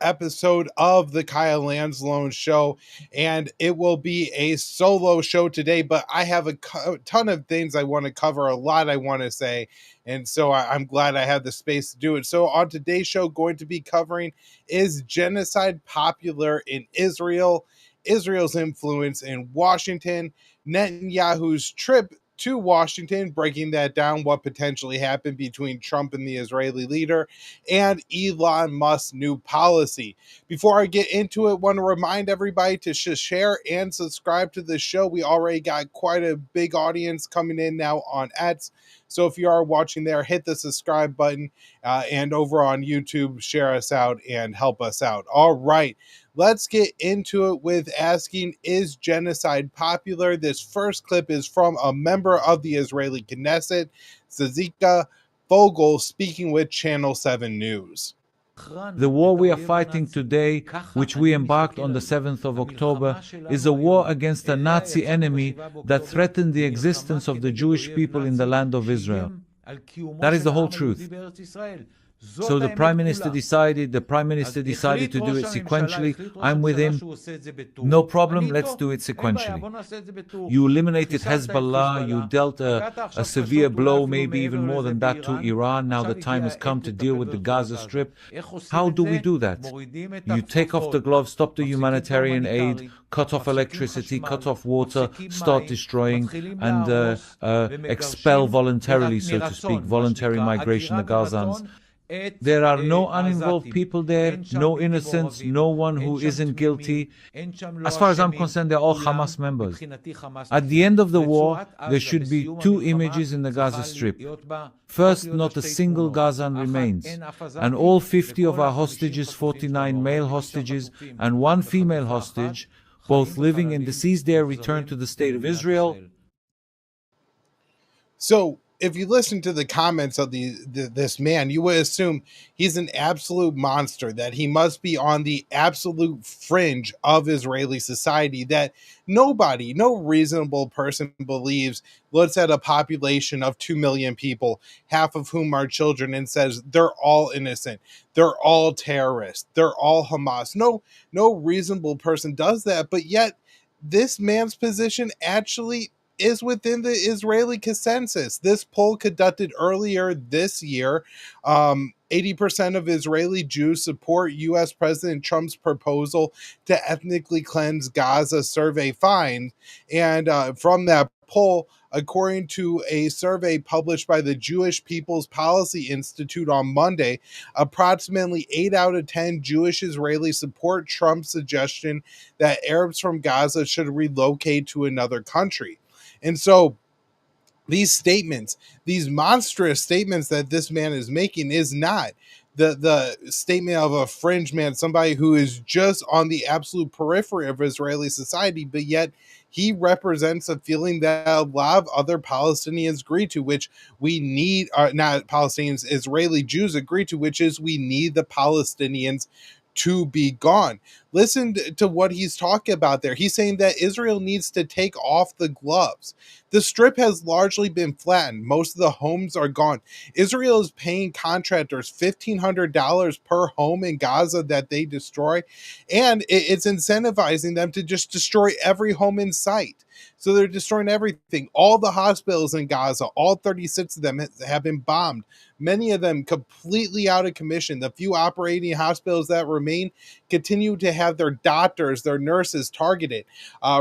episode of the Kyle Lanslone Show, and it will be a solo show today, but I have a ton of things I want to cover, a lot I want to say, and so I'm glad I have the space to do it. So on today's show, going to be covering, is genocide popular in Israel, Israel's influence in Washington, Netanyahu's trip to Washington, breaking that down, what potentially happened between Trump and the Israeli leader, and Elon Musk's new policy. Before I get into it, want to remind everybody to share and subscribe to the show. We already got quite a big audience coming in now on X. So if you are watching there, hit the subscribe button, and over on YouTube, share us out and help us out. All right. Let's get into it with asking, is genocide popular? This first clip is from a member of the Israeli Knesset, Zazika Fogel, speaking with Channel 7 News. The war we are fighting today, which we embarked on the 7th of October, is a war against a Nazi enemy that threatened the existence of the Jewish people in the land of Israel. That is the whole truth. So the Prime Minister decided to do it sequentially. I'm with him. No problem, let's do it sequentially. You eliminated Hezbollah, you dealt a severe blow, maybe even more than that, to Iran. Now the time has come to deal with the Gaza Strip. How do we do that? You take off the gloves, stop the humanitarian aid, cut off electricity, cut off water, start destroying, and expel voluntarily, so to speak, voluntary migration, the Gazans. There are no uninvolved people there, no innocents, no one who isn't guilty. As far as I'm concerned, they're all Hamas members. At the end of the war, there should be two images in the Gaza Strip. First, not a single Gazan remains, and all 50 of our hostages, 49 male hostages and one female hostage, both living and deceased there, returned to the state of Israel. So, if you listen to the comments of this man, you would assume he's an absolute monster, that he must be on the absolute fringe of Israeli society, that no reasonable person believes, looks at a population of 2 million people, half of whom are children, and says they're all innocent, they're all terrorists, they're all Hamas. No reasonable person does that, but yet this man's position actually is within the Israeli consensus. This poll conducted earlier this year, 80% of Israeli Jews support U.S. President Trump's proposal to ethnically cleanse Gaza, survey finds. And from that poll, according to a survey published by the Jewish People's Policy Institute on Monday, approximately 8 out of 10 Jewish Israelis support Trump's suggestion that Arabs from Gaza should relocate to another country. And so these statements, these monstrous statements that this man is making, is not the statement of a fringe man, somebody who is just on the absolute periphery of Israeli society, but yet he represents a feeling that a lot of other Palestinians agree to, which we need, not Palestinians, Israeli Jews agree to, which is we need the Palestinians to be gone. Listen to what he's talking about there. He's saying that Israel needs to take off the gloves. The strip has largely been flattened. Most of the homes are gone. Israel is paying contractors $1,500 per home in Gaza that they destroy, and it's incentivizing them to just destroy every home in sight. So they're destroying everything. All the hospitals in Gaza, all 36 of them have been bombed. Many of them completely out of commission. The few operating hospitals that remain continue to have their doctors, their nurses targeted.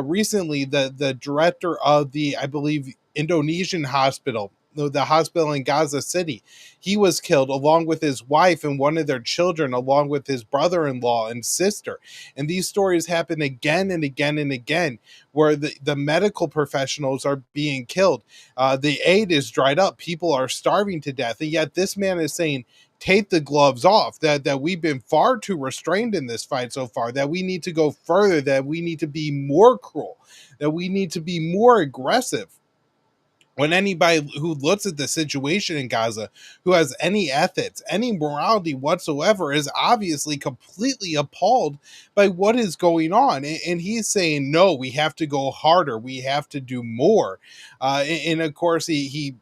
Recently, the director of the, I believe, Indonesian hospital, the hospital in Gaza City, he was killed along with his wife and one of their children, along with his brother-in-law and sister. And these stories happen again and again and again, where the medical professionals are being killed. The aid is dried up. People are starving to death. And yet this man is saying, take the gloves off, that we've been far too restrained in this fight so far, that we need to go further, that we need to be more cruel, that we need to be more aggressive. When anybody who looks at the situation in Gaza, who has any ethics, any morality whatsoever, is obviously completely appalled by what is going on. And he's saying, no, we have to go harder. We have to do more. And of course, he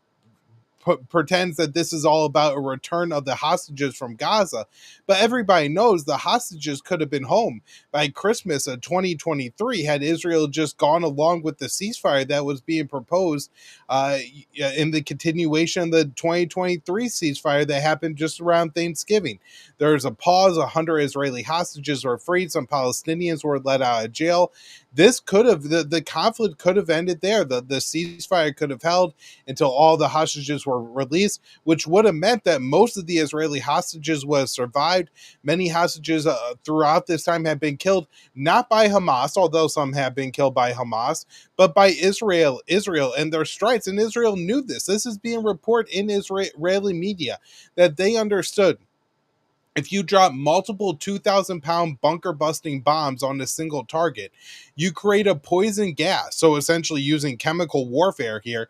pretends that this is all about a return of the hostages from Gaza. But everybody knows the hostages could have been home by Christmas of 2023 had Israel just gone along with the ceasefire that was being proposed in the continuation of the 2023 ceasefire that happened just around Thanksgiving. There's a pause, 100 Israeli hostages were freed, some Palestinians were let out of jail. This could have, the conflict could have ended there. The ceasefire could have held until all the hostages were released, which would have meant that most of the Israeli hostages would have survived. Many hostages throughout this time have been killed, not by Hamas, although some have been killed by Hamas, but by Israel and their strikes. And Israel knew this. This is being reported in Israeli media, that they understood if you drop multiple 2,000-pound bunker busting bombs on a single target, you create a poison gas. So essentially using chemical warfare here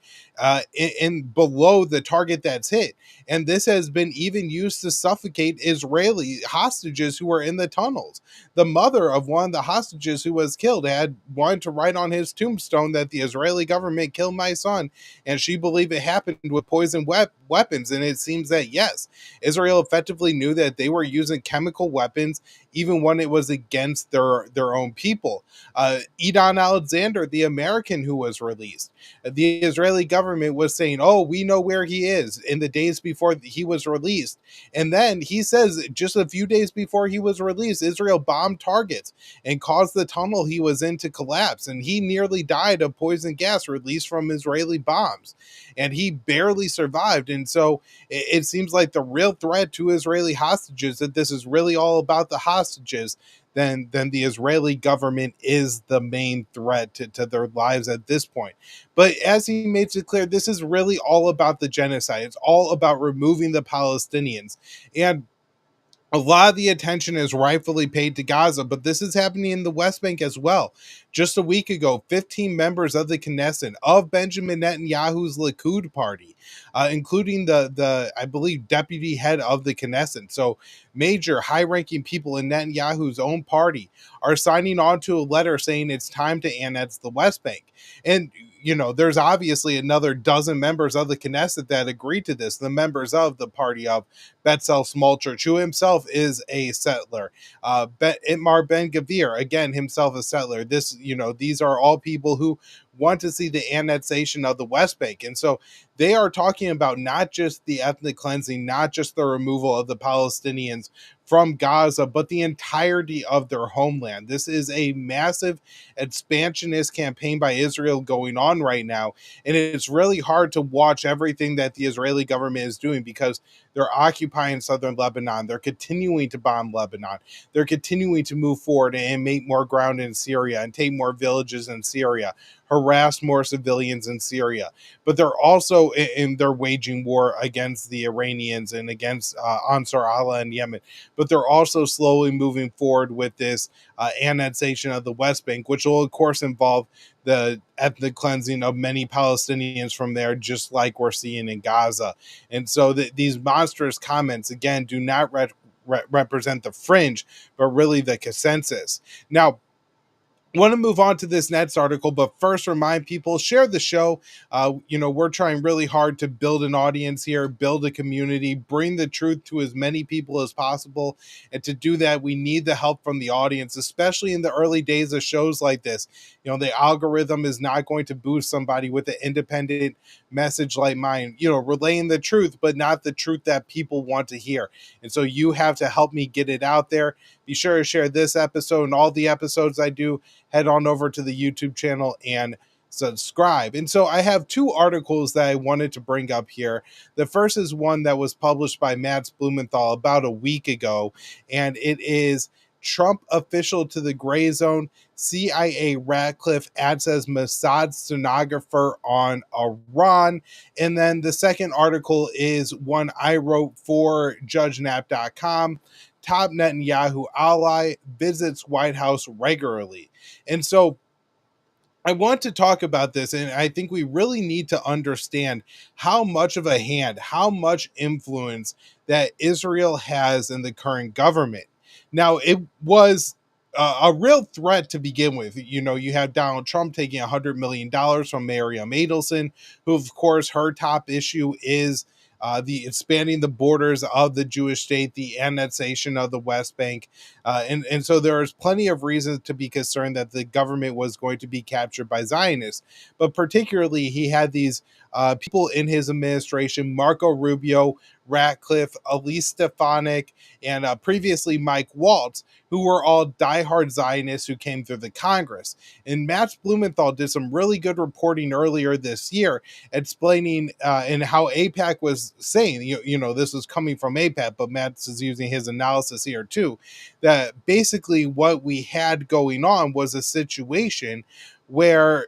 in below the target that's hit. And this has been even used to suffocate Israeli hostages who were in the tunnels. The mother of one of the hostages who was killed had wanted to write on his tombstone that the Israeli government killed my son, and she believed it happened with poison weapons. And it seems that yes, Israel effectively knew that they were using chemical weapons even when it was against their own people. Edon Alexander, the American who was released, the Israeli government was saying, oh, we know where he is in the days before he was released. And then he says just a few days before he was released, Israel bombed targets and caused the tunnel he was in to collapse. And he nearly died of poison gas released from Israeli bombs. And he barely survived. And so it seems like the real threat to Israeli hostages, that this is really all about the hostages, then the Israeli government is the main threat to their lives at this point. But as he makes it clear, this is really all about the genocide. It's all about removing the Palestinians. And a lot of the attention is rightfully paid to Gaza, but this is happening in the West Bank as well. Just a week ago, 15 members of the Knesset of Benjamin Netanyahu's Likud party, including the I believe deputy head of the Knesset, so major high-ranking people in Netanyahu's own party, are signing on to a letter saying it's time to annex the West Bank. And there's obviously another dozen members of the Knesset that agreed to this. The members of the party of Betzalel Smotrich, who himself is a settler. Itmar Ben Gavir, again, himself a settler. These are all people who want to see the annexation of the West Bank. And so they are talking about not just the ethnic cleansing, not just the removal of the Palestinians from Gaza, but the entirety of their homeland. This is a massive expansionist campaign by Israel going on right now. And it's really hard to watch everything that the Israeli government is doing because they're occupying southern Lebanon. They're continuing to bomb Lebanon. They're continuing to move forward and make more ground in Syria and take more villages in Syria, harass more civilians in Syria. But they're also they're waging war against the Iranians and against Ansar Allah in Yemen. But they're also slowly moving forward with this annexation of the West Bank, which will, of course, involve the ethnic cleansing of many Palestinians from there, just like we're seeing in Gaza. And so these monstrous comments, again, do not represent the fringe, but really the consensus. Now, I want to move on to this next article, but first remind people, share the show. We're trying really hard to build an audience here, build a community, bring the truth to as many people as possible. And to do that, we need the help from the audience, especially in the early days of shows like this. The algorithm is not going to boost somebody with an independent message like mine, relaying the truth, but not the truth that people want to hear. And so you have to help me get it out there. Be sure to share this episode and all the episodes I do. Head on over to the YouTube channel and subscribe. And so I have two articles that I wanted to bring up here. The first is one that was published by Mads Blumenthal about a week ago, and it is Trump official to the gray zone. CIA Ratcliffe adds as Mossad stenographer on Iran. And then the second article is one I wrote for JudgeNap.com. Top Netanyahu ally visits White House regularly. And so I want to talk about this, and I think we really need to understand how much of a hand, how much influence that Israel has in the current government. Now, it was a real threat to begin with. You have Donald Trump taking $100 million from Miriam Adelson, who, of course, her top issue is the expanding the borders of the Jewish state, the annexation of the West Bank, and so there's plenty of reasons to be concerned that the government was going to be captured by Zionists. But particularly, he had these people in his administration: Marco Rubio, Ratcliffe, Elise Stefanik, and previously Mike Waltz, who were all diehard Zionists who came through the Congress. And Matt Blumenthal did some really good reporting earlier this year, explaining and how APAC was saying, this was coming from APAC, but Matt is using his analysis here too, that basically what we had going on was a situation where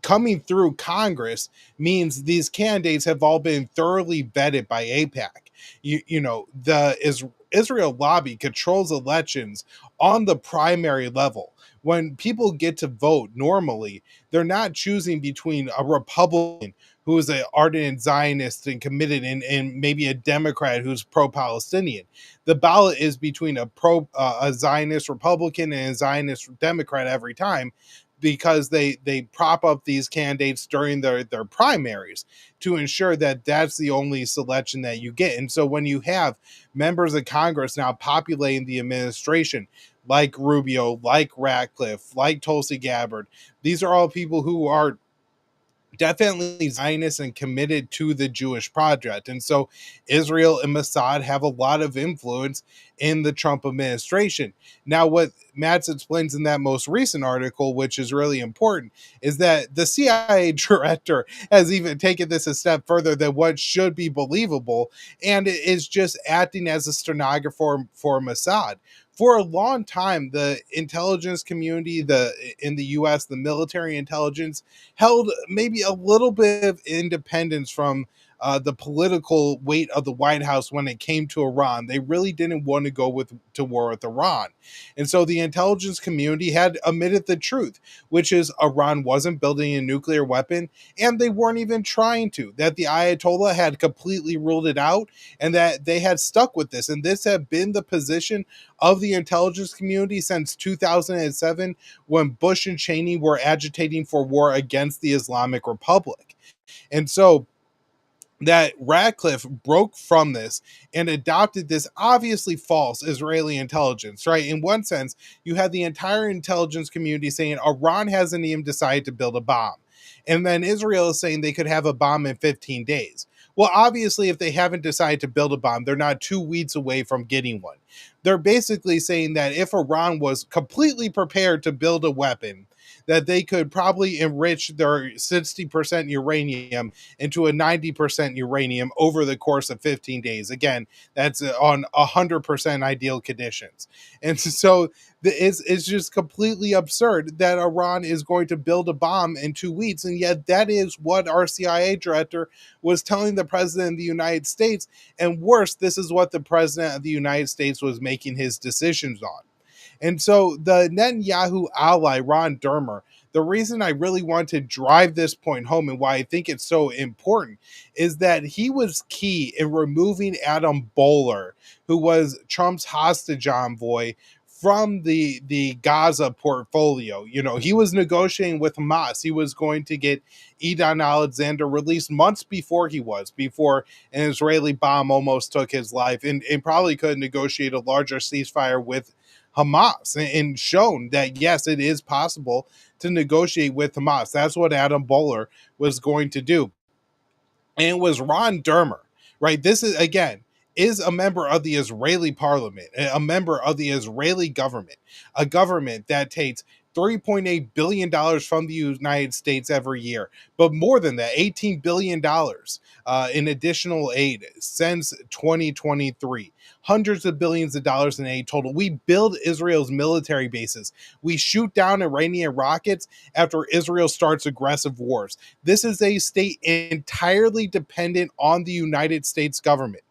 coming through Congress means these candidates have all been thoroughly vetted by APAC. The Israel lobby controls elections on the primary level. When people get to vote normally, they're not choosing between a Republican who is an ardent Zionist and committed, and maybe a Democrat who's pro-Palestinian. The ballot is between a Zionist Republican and a Zionist Democrat every time, because they prop up these candidates during their primaries to ensure that that's the only selection that you get. And so when you have members of Congress now populating the administration, like Rubio, like Ratcliffe, like Tulsi Gabbard, these are all people who are definitely Zionist and committed to the Jewish project. And so Israel and Mossad have a lot of influence in the Trump administration. Now, what Matz explains in that most recent article, which is really important, is that the CIA director has even taken this a step further than what should be believable, and is just acting as a stenographer for Mossad. For a long time, the intelligence community, in the U.S., the military intelligence, held maybe a little bit of independence from the political weight of the White House when it came to Iran. They really didn't want to go to war with Iran. And so the intelligence community had admitted the truth, which is Iran wasn't building a nuclear weapon, and they weren't even trying to, that the Ayatollah had completely ruled it out, and that they had stuck with this. And this had been the position of the intelligence community since 2007, when Bush and Cheney were agitating for war against the Islamic Republic. And so that Ratcliffe broke from this and adopted this obviously false Israeli intelligence, right? In one sense, you had the entire intelligence community saying Iran hasn't even decided to build a bomb. And then Israel is saying they could have a bomb in 15 days. Well, obviously, if they haven't decided to build a bomb, they're not 2 weeks away from getting one. They're basically saying that if Iran was completely prepared to build a weapon, that they could probably enrich their 60% uranium into a 90% uranium over the course of 15 days. Again, that's on 100% ideal conditions. And so it's just completely absurd that Iran is going to build a bomb in 2 weeks. And yet that is what our CIA director was telling the president of the United States. And worse, this is what the president of the United States was making his decisions on. And so the Netanyahu ally, Ron Dermer, the reason I really want to drive this point home and why I think it's so important is that he was key in removing Adam Boehler, who was Trump's hostage envoy, from the Gaza portfolio. He was negotiating with Hamas. He was going to get Edan Alexander released months before an Israeli bomb almost took his life, and probably could negotiate a larger ceasefire with Hamas, and shown that yes, it is possible to negotiate with Hamas. That's what Adam Boehler was going to do. And it was Ron Dermer, right? This is a member of the Israeli parliament, a member of the Israeli government, a government that takes $3.8 billion from the United States every year, but more than that, $18 billion in additional aid since 2023. Hundreds of billions of dollars in aid total. We build Israel's military bases. We shoot down Iranian rockets after Israel starts aggressive wars. This is a state entirely dependent on the United States government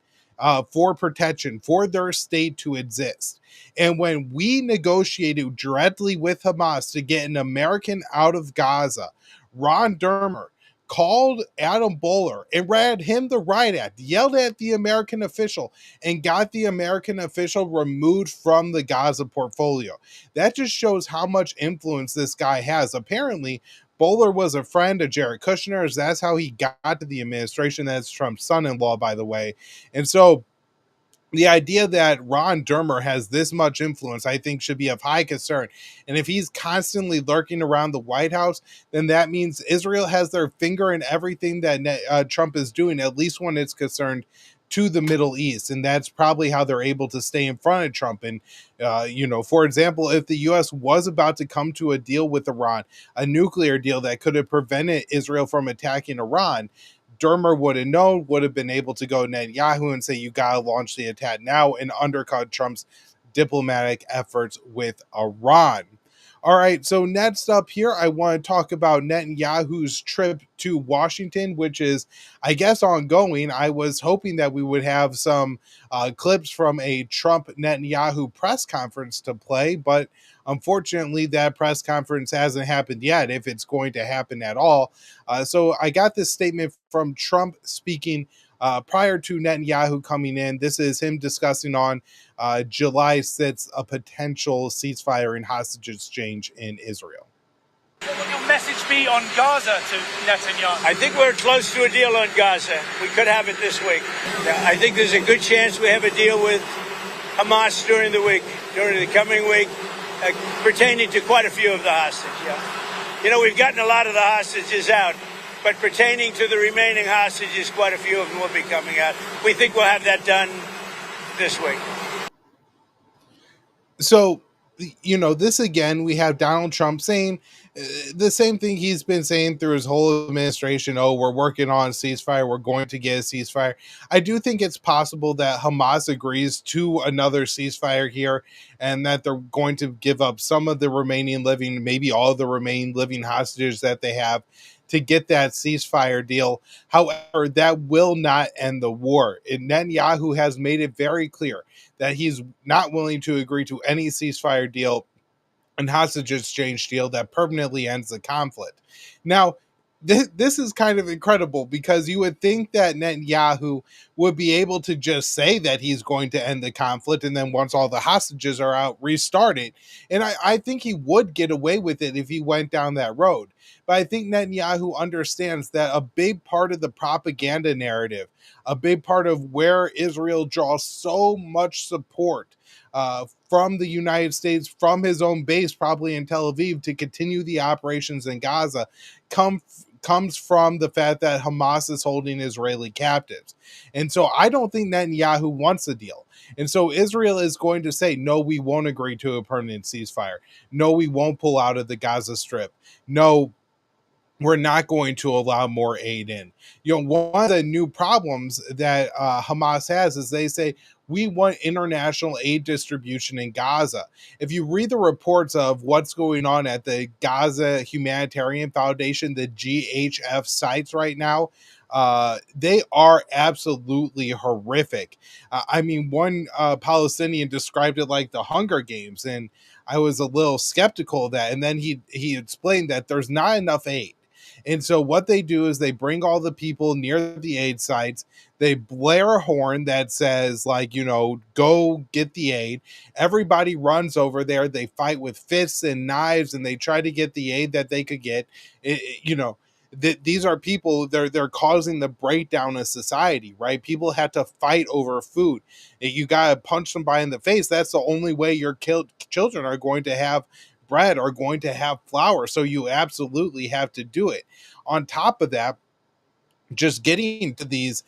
for protection, for their state to exist. And when we negotiated directly with Hamas to get an American out of Gaza, Ron Dermer called Adam Bowler and read him the riot act, yelled at the American official, and got the American official removed from the Gaza portfolio. That just shows how much influence this guy has. Apparently, Bowler was a friend of Jared Kushner's. That's how he got to the administration. That's Trump's son-in-law, by the way. And so the idea that Ron Dermer has this much influence, I think, should be of high concern. And if he's constantly lurking around the White House, then that means Israel has their finger in everything that Trump is doing, at least when it's concerned to the Middle East. And that's probably how they're able to stay in front of Trump. And, for example, if the U.S. was about to come to a deal with Iran, a nuclear deal that could have prevented Israel from attacking Iran, Dermer would have known, would have been able to go to Netanyahu and say, you got to launch the attack now and undercut Trump's diplomatic efforts with Iran. All right, so next up here, I want to talk about Netanyahu's trip to Washington, which is, I guess, ongoing. I was hoping that we would have some clips from a Trump Netanyahu press conference to play, but unfortunately, that press conference hasn't happened yet, if it's going to happen at all. So I got this statement from Trump speaking prior to Netanyahu coming in. This is him discussing on July 6th a potential ceasefire and hostage exchange in Israel. What will your message be on Gaza to Netanyahu? I think we're close to a deal on Gaza. We could have it this week. I think there's a good chance we have a deal with Hamas during the coming week, pertaining to quite a few of the hostages. Yeah. We've gotten a lot of the hostages out, but pertaining to the remaining hostages, quite a few of them will be coming out. We think we'll have that done this week. So, this again, we have Donald Trump saying the same thing he's been saying through his whole administration. Oh, we're working on a ceasefire. We're going to get a ceasefire. I do think it's possible that Hamas agrees to another ceasefire here and that they're going to give up some of the remaining living, maybe all of the remaining living hostages that they have to get that ceasefire deal. However, that will not end the war. And Netanyahu has made it very clear that he's not willing to agree to any ceasefire deal and hostage exchange deal that permanently ends the conflict. Now, this is kind of incredible because you would think that Netanyahu would be able to just say that he's going to end the conflict and then once all the hostages are out, restart it. And I think he would get away with it if he went down that road. But I think Netanyahu understands that a big part of the propaganda narrative, a big part of where Israel draws so much support from the United States, from his own base, probably in Tel Aviv, to continue the operations in Gaza, comes from the fact that Hamas is holding Israeli captives. And so I don't think Netanyahu wants a deal. And so Israel is going to say, no, we won't agree to a permanent ceasefire. No, we won't pull out of the Gaza Strip. No, we're not going to allow more aid in. One of the new problems that Hamas has is they say, we want international aid distribution in Gaza. If you read the reports of what's going on at the Gaza Humanitarian Foundation, the GHF sites right now, they are absolutely horrific. One Palestinian described it like the Hunger Games, and I was a little skeptical of that. And then he explained that there's not enough aid. And so what they do is they bring all the people near the aid sites. They blare a horn that says, go get the aid. Everybody runs over there. They fight with fists and knives, and they try to get the aid that they could get. These are people, they're causing the breakdown of society, right? People had to fight over food. You got to punch somebody in the face. That's the only way your children are going to have bread, are going to have flour. So you absolutely have to do it. On top of that, just getting to these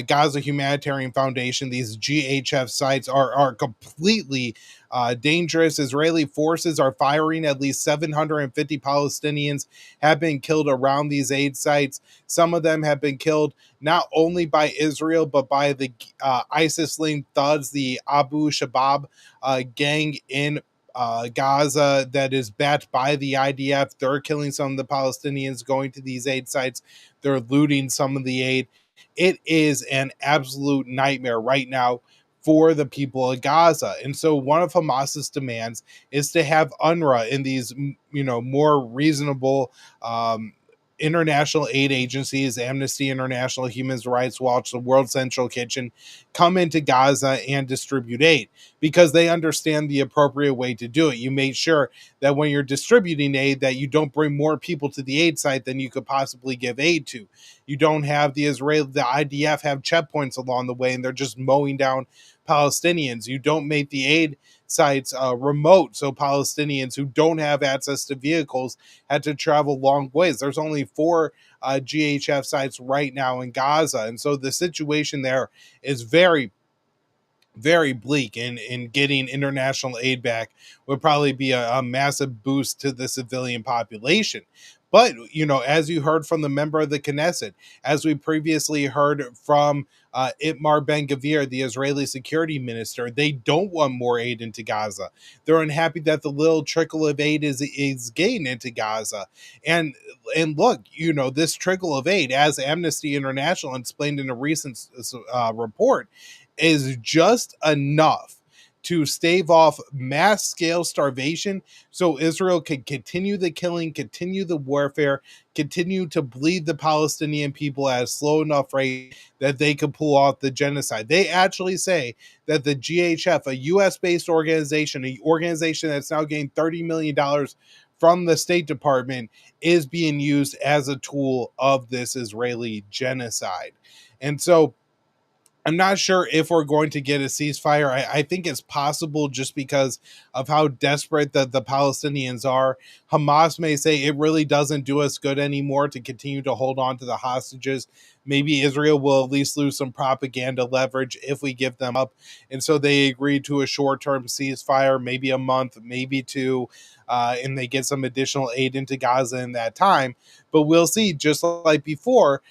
Gaza Humanitarian Foundation, these GHF sites are completely dangerous. Israeli forces are firing. At least 750 Palestinians have been killed around these aid sites. Some of them have been killed not only by Israel, but by the ISIS-linked thugs, the Abu Shabab gang in Gaza that is backed by the IDF. They're killing some of the Palestinians going to these aid sites. They're looting some of the aid. It is an absolute nightmare right now for the people of Gaza. And so one of Hamas's demands is to have UNRWA in these, more reasonable international aid agencies, Amnesty International, Human Rights Watch, the World Central Kitchen, come into Gaza and distribute aid because they understand the appropriate way to do it. You make sure that when you're distributing aid that you don't bring more people to the aid site than you could possibly give aid to. You don't have the IDF have checkpoints along the way and they're just mowing down Palestinians. You don't make the aid sites remote, so Palestinians who don't have access to vehicles had to travel long ways. There's only 4 GHF sites right now in Gaza, and so the situation there is very, very bleak, and in getting international aid back would probably be a massive boost to the civilian population. But, as you heard from the member of the Knesset, as we previously heard from Itmar Ben-Gvir, the Israeli security minister, they don't want more aid into Gaza. They're unhappy that the little trickle of aid is getting into Gaza. And look, this trickle of aid, as Amnesty International explained in a recent report, is just enough to stave off mass scale starvation so Israel can continue the killing, continue the warfare, continue to bleed the Palestinian people at a slow enough rate that they could pull off the genocide. They actually say that the GHF, a US-based organization, an organization that's now getting $30 million from the State Department, is being used as a tool of this Israeli genocide. And so I'm not sure if we're going to get a ceasefire. I think it's possible just because of how desperate the Palestinians are. Hamas may say it really doesn't do us good anymore to continue to hold on to the hostages. Maybe Israel will at least lose some propaganda leverage if we give them up. And so they agree to a short-term ceasefire, maybe a month, maybe 2, and they get some additional aid into Gaza in that time. But we'll see, just like before,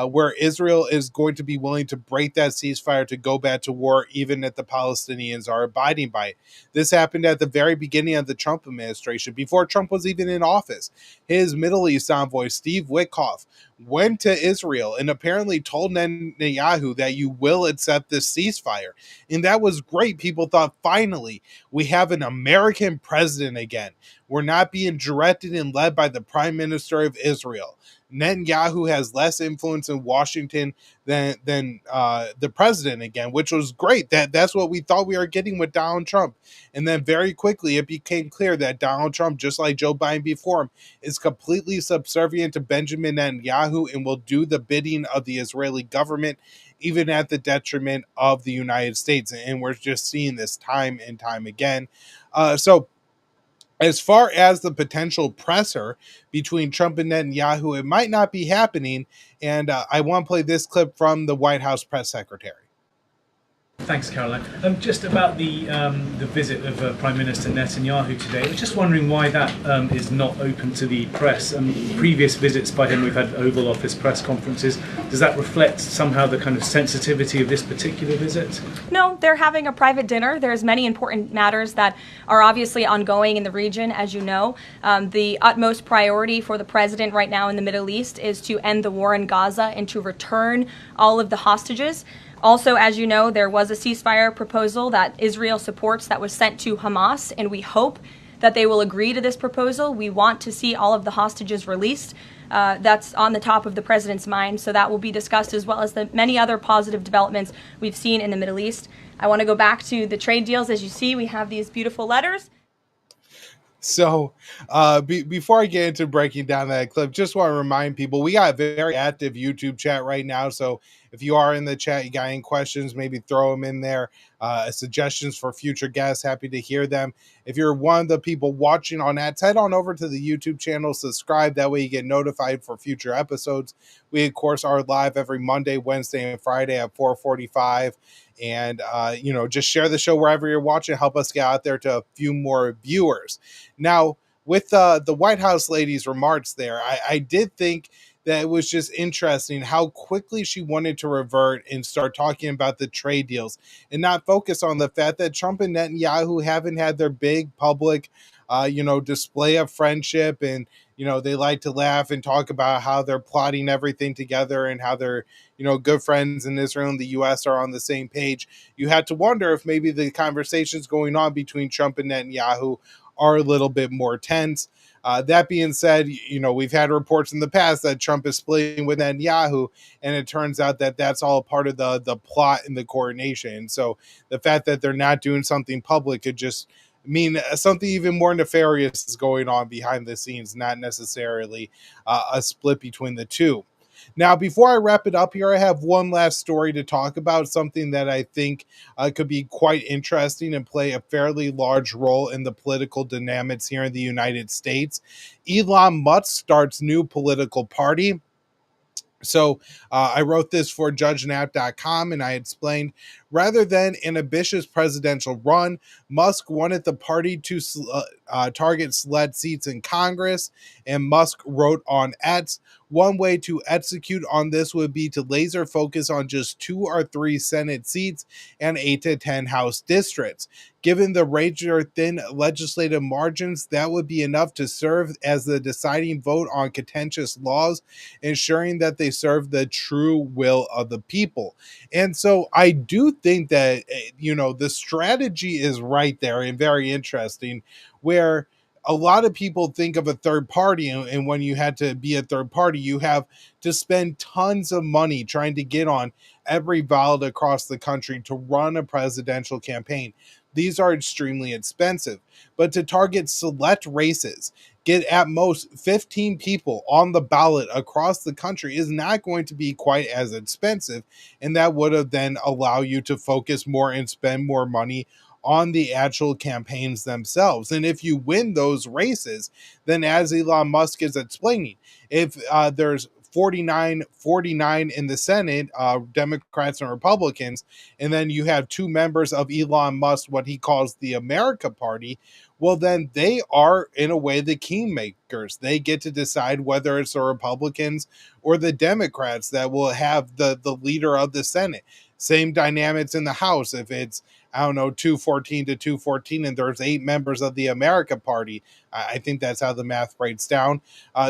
where Israel is going to be willing to break that ceasefire to go back to war, even if the Palestinians are abiding by it. This happened at the very beginning of the Trump administration, before Trump was even in office. His Middle East envoy, Steve Witkoff, went to Israel and apparently told Netanyahu that you will accept this ceasefire. And that was great. People thought, finally, we have an American president again. We're not being directed and led by the Prime Minister of Israel. Netanyahu has less influence in Washington than the president again, which was great. That's what we thought we were getting with Donald Trump. And then very quickly it became clear that Donald Trump, just like Joe Biden before him, is completely subservient to Benjamin Netanyahu and will do the bidding of the Israeli government, even at the detriment of the United States. And we're just seeing this time and time again. So as far as the potential presser between Trump and Netanyahu, it might not be happening. And I want to play this clip from the White House press secretary. Thanks, Caroline. Just about the visit of Prime Minister Netanyahu today, I was just wondering why that is not open to the press. Previous visits by him, we've had Oval Office press conferences. Does that reflect somehow the kind of sensitivity of this particular visit? No, they're having a private dinner. There's many important matters that are obviously ongoing in the region, as you know. The utmost priority for the president right now in the Middle East is to end the war in Gaza and to return all of the hostages. Also, as you know, there was a ceasefire proposal that Israel supports that was sent to Hamas, and we hope that they will agree to this proposal. We want to see all of the hostages released. That's on the top of the president's mind, so that will be discussed, as well as the many other positive developments we've seen in the Middle East. I want to go back to the trade deals. As you see, we have these beautiful letters. So before I get into breaking down that clip, just want to remind people, we got a very active YouTube chat right now. So if you are in the chat, you got any questions, maybe throw them in there. Suggestions for future guests, happy to hear them. If you're one of the people watching on ads, head on over to the YouTube channel, subscribe. That way you get notified for future episodes. We, of course, are live every Monday, Wednesday, and Friday at 4:45. And, just share the show wherever you're watching. Help us get out there to a few more viewers. Now, with the White House lady's remarks there, I did think that it was just interesting how quickly she wanted to revert and start talking about the trade deals and not focus on the fact that Trump and Netanyahu haven't had their big public, display of friendship. And, they like to laugh and talk about how they're plotting everything together and how they're, good friends, and Israel and the U.S. are on the same page. You had to wonder if maybe the conversations going on between Trump and Netanyahu are a little bit more tense. That being said, we've had reports in the past that Trump is splitting with Netanyahu, and it turns out that that's all part of the plot and the coordination. So the fact that they're not doing something public could just mean something even more nefarious is going on behind the scenes, not necessarily a split between the two. Now, before I wrap it up here, I have one last story to talk about, something that I think could be quite interesting and play a fairly large role in the political dynamics here in the United States. Elon Musk starts new political party. So I wrote this for judgenap.com, and I explained, rather than an ambitious presidential run, Musk wanted the party to target select seats in Congress. And Musk wrote on X, one way to execute on this would be to laser focus on just 2 or 3 Senate seats and 8 to 10 House districts. Given the razor thin legislative margins, that would be enough to serve as the deciding vote on contentious laws, ensuring that they serve the true will of the people. And so I do think that, the strategy is right there and very interesting, where a lot of people think of a third party, and when you had to be a third party, you have to spend tons of money trying to get on every ballot across the country to run a presidential campaign. These are extremely expensive, but to target select races, get at most 15 people on the ballot across the country is not going to be quite as expensive. And that would have then allow you to focus more and spend more money on the actual campaigns themselves. And if you win those races, then as Elon Musk is explaining, if there's 49 in the Senate, Democrats and Republicans, and then you have 2 members of Elon Musk, what he calls the America Party, well, then they are, in a way, the kingmakers. They get to decide whether it's the Republicans or the Democrats that will have the leader of the Senate. Same dynamics in the House. If it's, I don't know, 214 to 214, and there's 8 members of the America Party, I think that's how the math breaks down.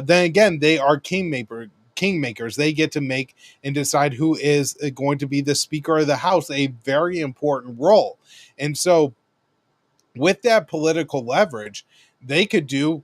Then again, they are kingmakers. They get to make and decide who is going to be the Speaker of the House, a very important role. And so with that political leverage, they could do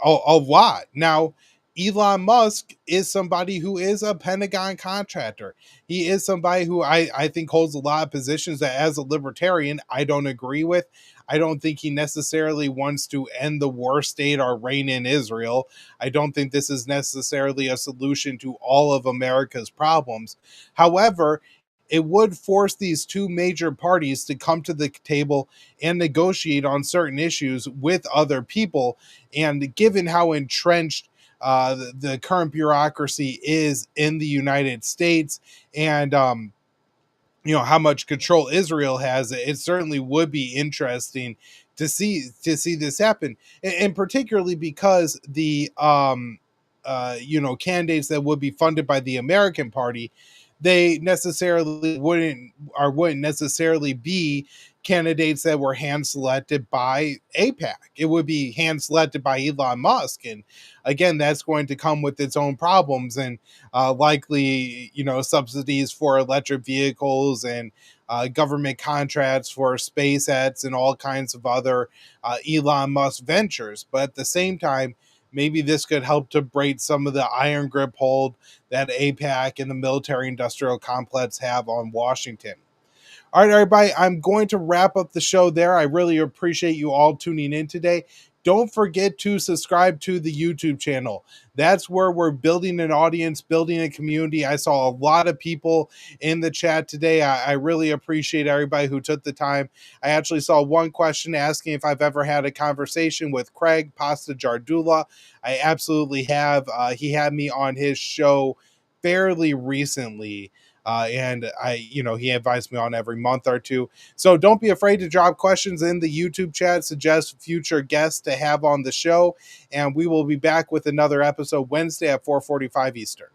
a lot. Now, Elon Musk is somebody who is a Pentagon contractor. He is somebody who I think holds a lot of positions that, as a libertarian, I don't agree with. I don't think he necessarily wants to end the war state or reign in Israel. I don't think this is necessarily a solution to all of America's problems. However, it would force these 2 major parties to come to the table and negotiate on certain issues with other people. And given how entrenched the current bureaucracy is in the United States, and how much control Israel has, it certainly would be interesting to see this happen, and particularly because the candidates that would be funded by the American Party, they necessarily wouldn't necessarily be candidates that were hand selected by AIPAC. It would be hand selected by Elon Musk, and again, that's going to come with its own problems, and likely subsidies for electric vehicles, and government contracts for SpaceX and all kinds of other Elon Musk ventures. But at the same time, maybe this could help to break some of the iron grip hold that AIPAC and the military industrial complex have on Washington. All right, everybody, I'm going to wrap up the show there. I really appreciate you all tuning in today. Don't forget to subscribe to the YouTube channel. That's where we're building an audience, building a community. I saw a lot of people in the chat today. I really appreciate everybody who took the time. I actually saw one question asking if I've ever had a conversation with Craig Pasta Jardula. I absolutely have. He had me on his show fairly recently. And he advised me on every month or two. So don't be afraid to drop questions in the YouTube chat, suggest future guests to have on the show, and we will be back with another episode Wednesday at 4:45 Eastern.